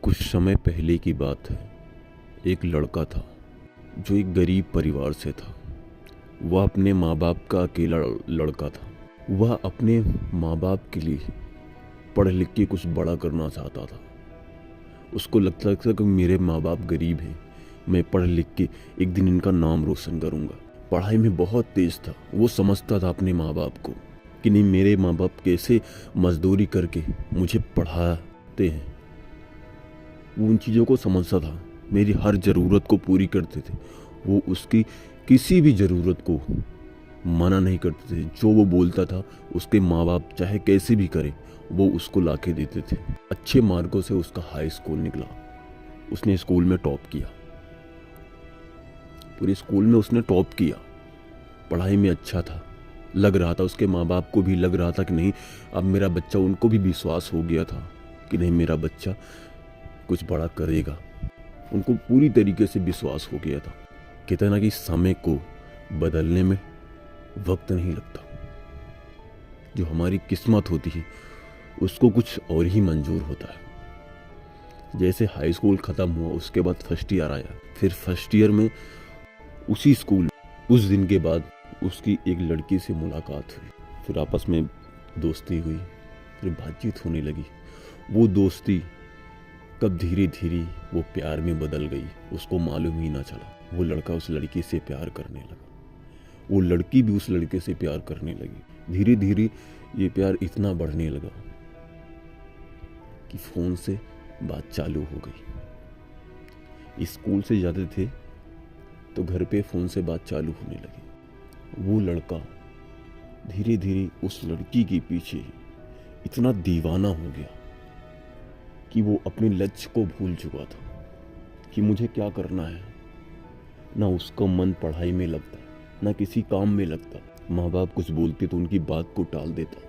कुछ समय पहले की बात है। एक लड़का था जो एक गरीब परिवार से था। वह अपने माँ बाप का अकेला लड़का था। वह अपने माँ बाप के लिए पढ़ लिख के कुछ बड़ा करना चाहता था। उसको लगता था कि मेरे माँ बाप गरीब हैं, मैं पढ़ लिख के एक दिन इनका नाम रोशन करूँगा। पढ़ाई में बहुत तेज था। वो समझता था अपने माँ बाप को कि नहीं, मेरे माँ बाप कैसे मजदूरी करके मुझे पढ़ाते हैं। वो उन चीज़ों को समझता था। मेरी हर ज़रूरत को पूरी करते थे। वो उसकी किसी भी ज़रूरत को मना नहीं करते थे। जो वो बोलता था उसके माँ बाप चाहे कैसे भी करे वो उसको ला के देते थे। अच्छे मार्कों से उसका हाई स्कूल निकला। उसने स्कूल में टॉप किया। पूरे स्कूल में उसने टॉप किया। पढ़ाई में अच्छा था। लग रहा था उसके माँ बाप को भी लग रहा था कि नहीं, अब मेरा बच्चा, उनको भी विश्वास हो गया था कि नहीं, मेरा बच्चा कुछ बड़ा करेगा। उनको पूरी तरीके से विश्वास हो गया था। कहते ना कि समय को बदलने में वक्त नहीं लगता। जो हमारी किस्मत होती है उसको कुछ और ही मंजूर होता है। जैसे हाई स्कूल ख़त्म हुआ, उसके बाद फर्स्ट ईयर आया। फिर फर्स्ट ईयर में उसी स्कूल में उस दिन के बाद उसकी एक लड़की से मुलाकात हुई। फिर आपस में दोस्ती हुई, फिर बातचीत होने लगी। वो दोस्ती कब धीरे धीरे वो प्यार में बदल गई, उसको मालूम ही ना चला। वो लड़का उस लड़की से प्यार करने लगा, वो लड़की भी उस लड़के से प्यार करने लगी। धीरे धीरे ये प्यार इतना बढ़ने लगा कि फ़ोन से बात चालू हो गई। स्कूल से जाते थे तो घर पे फ़ोन से बात चालू होने लगी। वो लड़का धीरे धीरे उस लड़की के पीछे इतना दीवाना हो गया कि वो अपने लक्ष्य को भूल चुका था कि मुझे क्या करना है। ना उसका मन पढ़ाई में लगता, ना किसी काम में लगता। माँ बाप कुछ बोलते तो उनकी बात को टाल देता।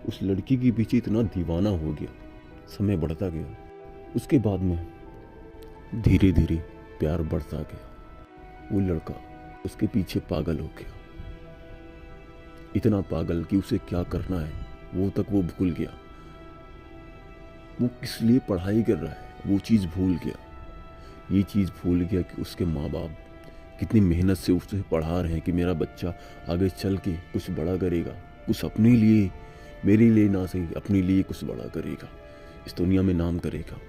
उस लड़की के पीछे इतना दीवाना हो गया। समय बढ़ता गया। उसके बाद में धीरे धीरे प्यार बढ़ता गया। वो लड़का उसके पीछे पागल हो गया। इतना पागल कि उसे क्या करना है वो तक वो भूल गया। वो किस लिए पढ़ाई कर रहा है वो चीज़ भूल गया। ये चीज़ भूल गया कि उसके माँ बाप कितनी मेहनत से उसे पढ़ा रहे हैं कि मेरा बच्चा आगे चल के कुछ बड़ा करेगा, कुछ अपने लिए, मेरे लिए ना सही, अपने लिए कुछ बड़ा करेगा, इस दुनिया में नाम करेगा।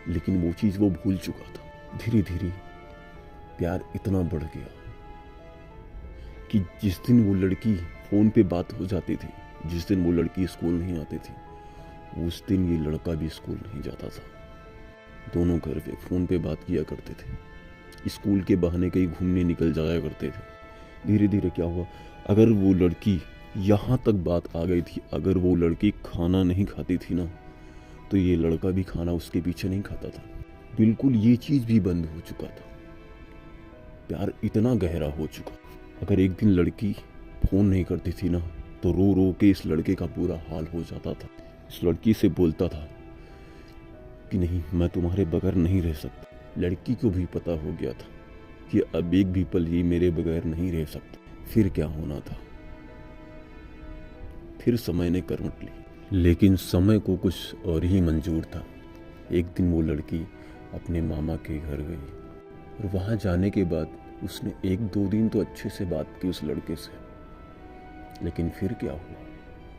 लेकिन वो चीज़ वो भूल चुका था। धीरे धीरे प्यार इतना बढ़ गया कि जिस दिन वो लड़की फ़ोन पे बात हो जाती थी, जिस दिन वो लड़की स्कूल नहीं आती थी, उस दिन ये लड़का भी स्कूल नहीं जाता था। दोनों घर पे फ़ोन पे बात किया करते थे। स्कूल के बहाने कहीं घूमने निकल जाया करते थे। धीरे धीरे क्या हुआ, अगर वो लड़की यहाँ तक बात आ गई थी, अगर वो लड़की खाना नहीं खाती थी ना, तो ये लड़का भी खाना उसके पीछे नहीं खाता था। बिल्कुल ये चीज़ भी बंद हो चुका था। प्यार इतना गहरा हो चुका। अगर एक दिन लड़की फ़ोन नहीं करती थी ना, तो रो रो के इस लड़के का बुरा हाल हो जाता था। इस लड़की से बोलता था कि नहीं, मैं तुम्हारे बगैर नहीं रह सकता। लड़की को भी पता हो गया था कि अब एक भी पल ये मेरे बगैर नहीं रह सकता। फिर क्या होना था, फिर समय ने करवट ली। लेकिन समय को कुछ और ही मंजूर था। एक दिन वो लड़की अपने मामा के घर गई और वहाँ जाने के बाद उसने एक दो दिन तो अच्छे से बात की उस लड़के से। लेकिन फिर क्या हुआ,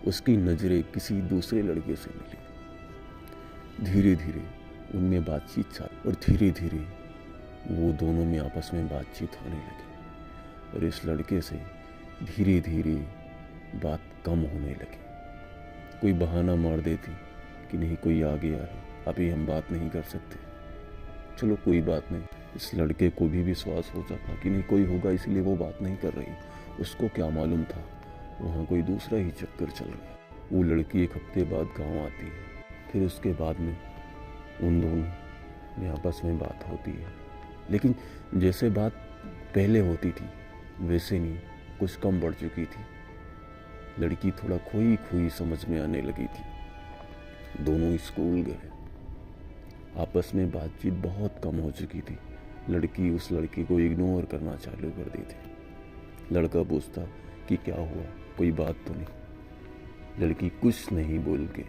उसकी नज़रें किसी दूसरे लड़के से मिली। धीरे धीरे उनमें बातचीत चालू और धीरे धीरे वो दोनों में आपस में बातचीत होने लगी और इस लड़के से धीरे धीरे बात कम होने लगी। कोई बहाना मार देती कि नहीं, कोई आ गया है, अभी हम बात नहीं कर सकते। चलो कोई बात नहीं। इस लड़के को भी विश्वास हो जाता कि नहीं, कोई होगा इसलिए वो बात नहीं कर रही। उसको क्या मालूम था वहाँ कोई दूसरा ही चक्कर चल रहा है। वो लड़की एक हफ्ते बाद गांव आती है। फिर उसके बाद में उन दोनों में आपस में बात होती है, लेकिन जैसे बात पहले होती थी वैसे नहीं, कुछ कम बढ़ चुकी थी। लड़की थोड़ा खोई खोई समझ में आने लगी थी। दोनों स्कूल गए। आपस में बातचीत बहुत कम हो चुकी थी। लड़की उस लड़के को इग्नोर करना चालू कर दी थी। लड़का पूछता कि क्या हुआ, कोई बात तो नहीं। लड़की कुछ नहीं बोल के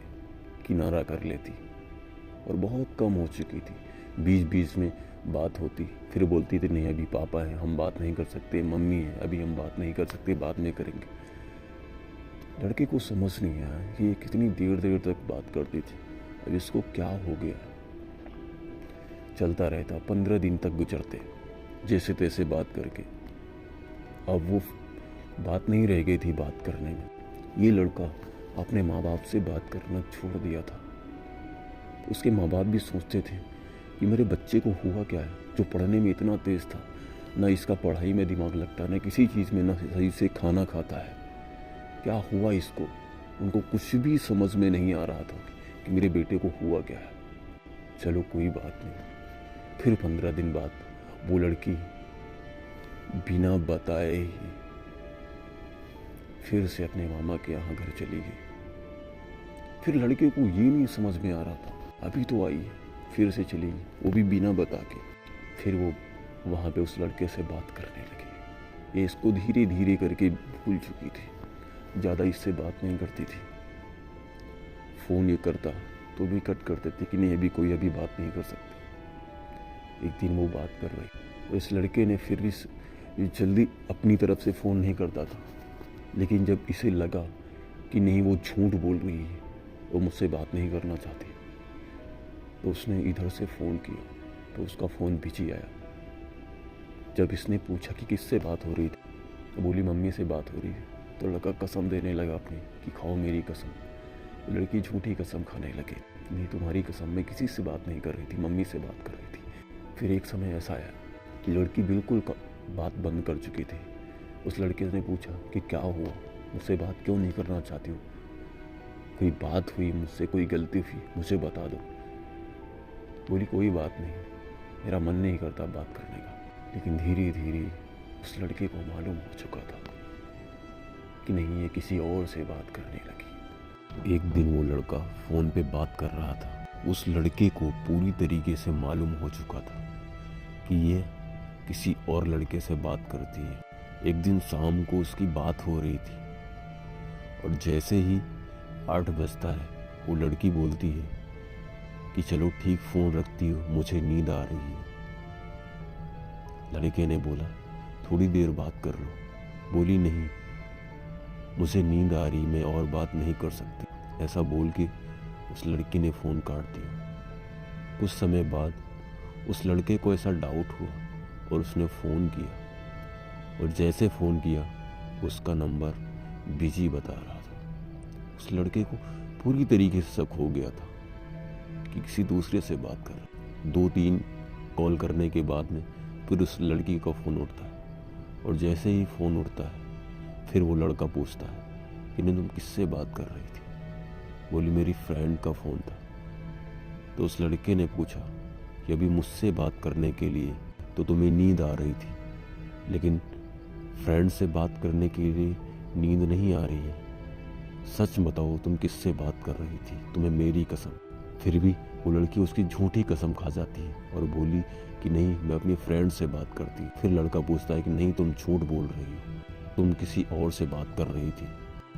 किनारा कर लेती। और बहुत कम हो चुकी थी। बीच बीच में बात होती, फिर बोलती थी नहीं अभी पापा है, हम बात नहीं कर सकते, मम्मी है, अभी हम बात नहीं कर सकते, बाद में करेंगे। लड़के को समझ नहीं आया कि ये कितनी देर देर तक बात करती थी, अब इसको क्या हो गया। चलता रहता, 15 दिन तक गुजरते जैसे तैसे बात करके। अब वो बात नहीं रह गई थी बात करने में। ये लड़का अपने माँ बाप से बात करना छोड़ दिया था। उसके माँ बाप भी सोचते थे कि मेरे बच्चे को हुआ क्या है, जो पढ़ने में इतना तेज़ था, ना इसका पढ़ाई में दिमाग लगता, ना किसी चीज़ में, ना सही से खाना खाता है, क्या हुआ इसको। उनको कुछ भी समझ में नहीं आ रहा था कि मेरे बेटे को हुआ क्या है। चलो कोई बात नहीं। फिर 15 दिन बाद वो लड़की बिना बताए ही फिर से अपने मामा के यहाँ घर चली गई। फिर लड़के को ये नहीं समझ में आ रहा था, अभी तो आई है, फिर से चली गई, वो भी बिना बता के। फिर वो वहाँ पे उस लड़के से बात करने लगी। ये इसको धीरे धीरे करके भूल चुकी थी, ज़्यादा इससे बात नहीं करती थी। फ़ोन ये करता तो भी कट कर देती कि नहीं अभी कोई अभी बात नहीं कर सकती। एक दिन वो बात कर रही, तो इस लड़के ने फिर भी जल्दी अपनी तरफ से फ़ोन नहीं करता था, लेकिन जब इसे लगा कि नहीं वो झूठ बोल रही है, वो मुझसे बात नहीं करना चाहती, तो उसने इधर से फ़ोन किया तो उसका फ़ोन बिजी आया। जब इसने पूछा कि किससे बात हो रही थी, तो बोली मम्मी से बात हो रही है। तो लड़का कसम देने लगा अपनी कि खाओ मेरी कसम। तो लड़की झूठी कसम खाने लगे, नहीं तुम्हारी कसम, मैं किसी से बात नहीं कर रही थी, मम्मी से बात कर रही थी। फिर एक समय ऐसा आया कि लड़की बिल्कुल बात बंद कर चुकी थी। उस लड़के ने पूछा कि क्या हुआ, मुझसे बात क्यों नहीं करना चाहती हो, कोई बात हुई मुझसे, कोई गलती हुई, मुझे बता दो। बोली कोई बात नहीं, मेरा मन नहीं करता बात करने का। लेकिन धीरे धीरे उस लड़के को मालूम हो चुका था कि नहीं ये किसी और से बात करने लगी। एक दिन वो लड़का फ़ोन पे बात कर रहा था। उस लड़के को पूरी तरीके से मालूम हो चुका था कि ये किसी और लड़के से बात करती है। एक दिन शाम को उसकी बात हो रही थी और जैसे ही 8 बजता है वो लड़की बोलती है कि चलो ठीक फ़ोन रखती हो, मुझे नींद आ रही है। लड़के ने बोला थोड़ी देर बात कर लो। बोली नहीं मुझे नींद आ रही, मैं और बात नहीं कर सकती। ऐसा बोल के उस लड़की ने फ़ोन काट दिया। कुछ समय बाद उस लड़के को ऐसा डाउट हुआ और उसने फ़ोन किया, और जैसे फ़ोन किया उसका नंबर बिजी बता रहा था। उस लड़के को पूरी तरीके से शक हो गया था कि किसी दूसरे से बात कर रहा। 2-3 कॉल करने के बाद में फिर उस लड़की का फ़ोन उठता है, और जैसे ही फ़ोन उठता है फिर वो लड़का पूछता है कि नहीं तुम किससे बात कर रही थी। बोली मेरी फ्रेंड का फ़ोन था। तो उस लड़के ने पूछा कि अभी मुझसे बात करने के लिए तो तुम्हें नींद आ रही थी, लेकिन फ्रेंड से बात करने के लिए नींद नहीं आ रही है, सच बताओ तुम किससे बात कर रही थी, तुम्हें मेरी कसम। फिर भी वो लड़की उसकी झूठी कसम खा जाती है और बोली कि नहीं मैं अपनी फ्रेंड से बात करती। फिर लड़का पूछता है कि नहीं तुम झूठ बोल रही हो, तुम किसी और से बात कर रही थी।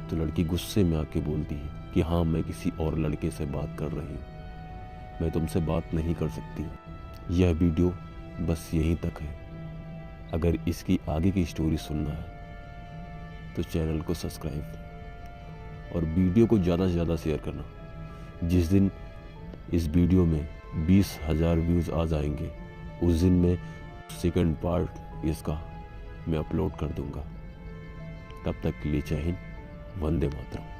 तो लड़की गुस्से में आके बोलती है कि हाँ मैं किसी और लड़के से बात कर रही हूँ, मैं तुमसे बात नहीं कर सकती। यह वीडियो बस यहीं तक है। अगर इसकी आगे की स्टोरी सुनना है तो चैनल को सब्सक्राइब और वीडियो को ज़्यादा से ज़्यादा शेयर करना। जिस दिन इस वीडियो में 20,000 व्यूज़ आ जाएंगे उस दिन मैं सेकंड पार्ट इसका मैं अपलोड कर दूंगा। तब तक के लिए जय हिंद, वंदे मातरम।